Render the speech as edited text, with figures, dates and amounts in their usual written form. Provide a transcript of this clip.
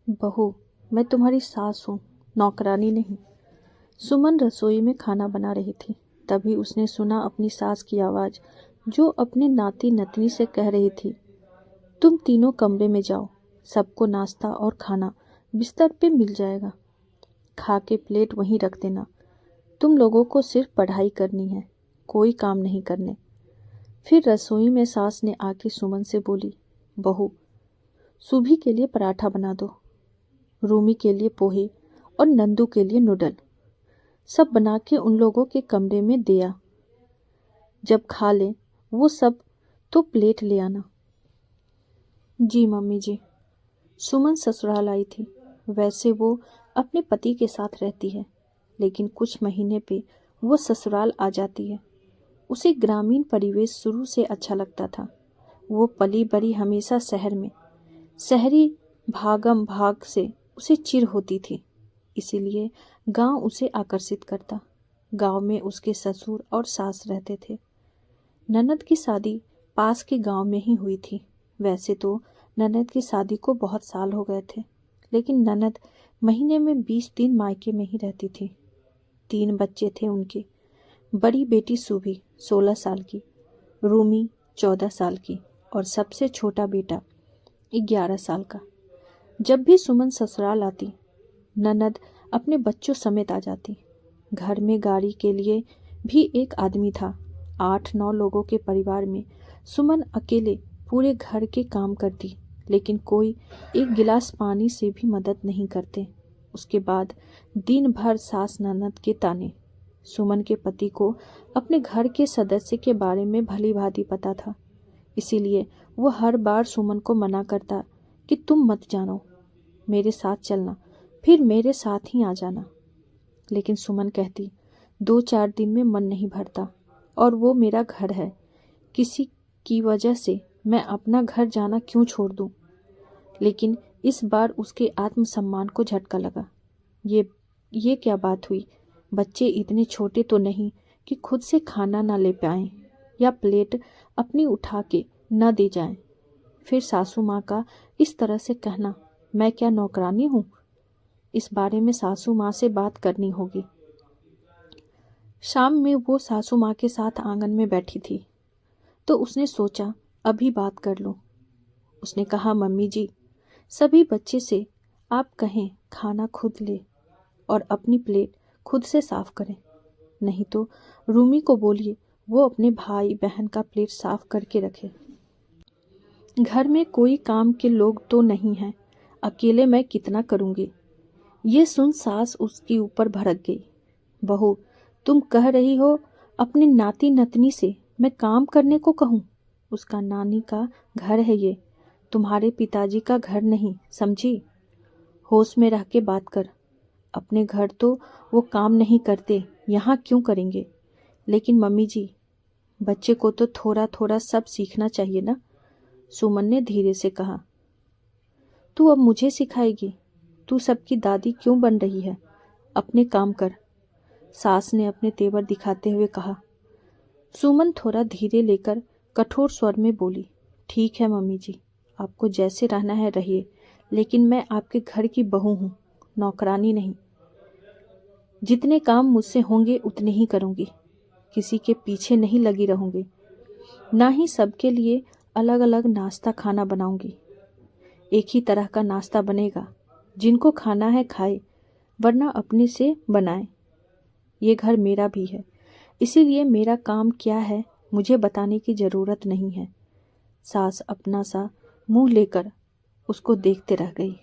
बहू, मैं तुम्हारी सास हूँ, नौकरानी नहीं। सुमन रसोई में खाना बना रही थी। तभी उसने सुना अपनी सास की आवाज़, जो अपने नाती नतनी से कह रही थी, तुम तीनों कमरे में जाओ, सबको नाश्ता और खाना बिस्तर पे मिल जाएगा। खा के प्लेट वहीं रख देना। तुम लोगों को सिर्फ पढ़ाई करनी है, कोई काम नहीं करने। फिर रसोई में सास ने आके सुमन से बोली, बहू, सुभी के लिए पराठा बना दो, रूमी के लिए पोहे और नंदू के लिए नूडल। सब बना के उन लोगों के कमरे में दिया। जब खा ले वो सब तो प्लेट ले आना। जी मम्मी जी। सुमन ससुराल आई थी। वैसे वो अपने पति के साथ रहती है, लेकिन कुछ महीने पे वो ससुराल आ जाती है। उसे ग्रामीण परिवेश शुरू से अच्छा लगता था। वो पली बड़ी हमेशा शहर में, शहरी भागम भाग से उसे चिढ़ होती थी। इसीलिए गांव उसे आकर्षित करता। गांव में उसके ससुर और सास रहते थे। ननद की शादी पास के गांव में ही हुई थी। वैसे तो ननद की शादी को बहुत साल हो गए थे, लेकिन ननद महीने में 20 दिन मायके में ही रहती थी। 3 बच्चे थे उनके। बड़ी बेटी सूभी 16 साल की, रूमी 14 साल की और सबसे छोटा बेटा 11 साल का। जब भी सुमन ससुराल आती, ननद अपने बच्चों समेत आ जाती। घर में गाड़ी के लिए भी एक आदमी था। 8-9 लोगों के परिवार में सुमन अकेले पूरे घर के काम करती, लेकिन कोई एक गिलास पानी से भी मदद नहीं करते। उसके बाद दिन भर सास ननद के ताने। सुमन के पति को अपने घर के सदस्य के बारे में भली भांति पता था। इसीलिए वो हर बार सुमन को मना करता कि तुम मत जानो, मेरे साथ चलना, फिर मेरे साथ ही आ जाना। लेकिन सुमन कहती, 2-4 दिन में मन नहीं भरता और वो मेरा घर है। किसी की वजह से मैं अपना घर जाना क्यों छोड़ दूं? लेकिन इस बार उसके आत्मसम्मान को झटका लगा। ये क्या बात हुई? बच्चे इतने छोटे तो नहीं कि खुद से खाना ना ले पाएं या प्लेट अपनी उठा के न दे जाएं। फिर सासू माँ का इस तरह से कहना, मैं क्या नौकरानी हूँ? इस बारे में सासू माँ से बात करनी होगी। शाम में वो सासू माँ के साथ आंगन में बैठी थी, तो उसने सोचा अभी बात कर लूं। उसने कहा, मम्मी जी, सभी बच्चे से आप कहें खाना खुद ले और अपनी प्लेट खुद से साफ करें। नहीं तो रूमी को बोलिए वो अपने भाई बहन का प्लेट साफ करके रखे। घर में कोई काम के लोग तो नहीं हैं, अकेले मैं कितना करूँगी। ये सुन सास उसके ऊपर भड़क गई। बहू, तुम कह रही हो अपने नाती नतनी से मैं काम करने को कहूँ? उसका नानी का घर है ये, तुम्हारे पिताजी का घर नहीं, समझी? होश में रह के बात कर। अपने घर तो वो काम नहीं करते, यहाँ क्यों करेंगे? लेकिन मम्मी जी, बच्चे को तो थोड़ा थोड़ा सब सीखना चाहिए ना? सुमन ने धीरे से कहा। तू अब मुझे सिखाएगी? तू सबकी दादी क्यों बन रही है? अपने काम कर, सास ने अपने तेवर दिखाते हुए कहा। सुमन थोड़ा धीरे लेकर कठोर स्वर में बोली, ठीक है मम्मी जी, आपको जैसे रहना है रहिए, लेकिन मैं आपके घर की बहू हूँ, नौकरानी नहीं। जितने काम मुझसे होंगे उतने ही करूँगी, किसी के पीछे नहीं लगी रहूँगी। ना ही सबके लिए अलग अलग नाश्ता खाना बनाऊंगी। एक ही तरह का नाश्ता बनेगा, जिनको खाना है खाए, वरना अपने से बनाए। ये घर मेरा भी है, इसीलिए मेरा काम क्या है मुझे बताने की जरूरत नहीं है। सास अपना सा मुंह लेकर उसको देखते रह गई।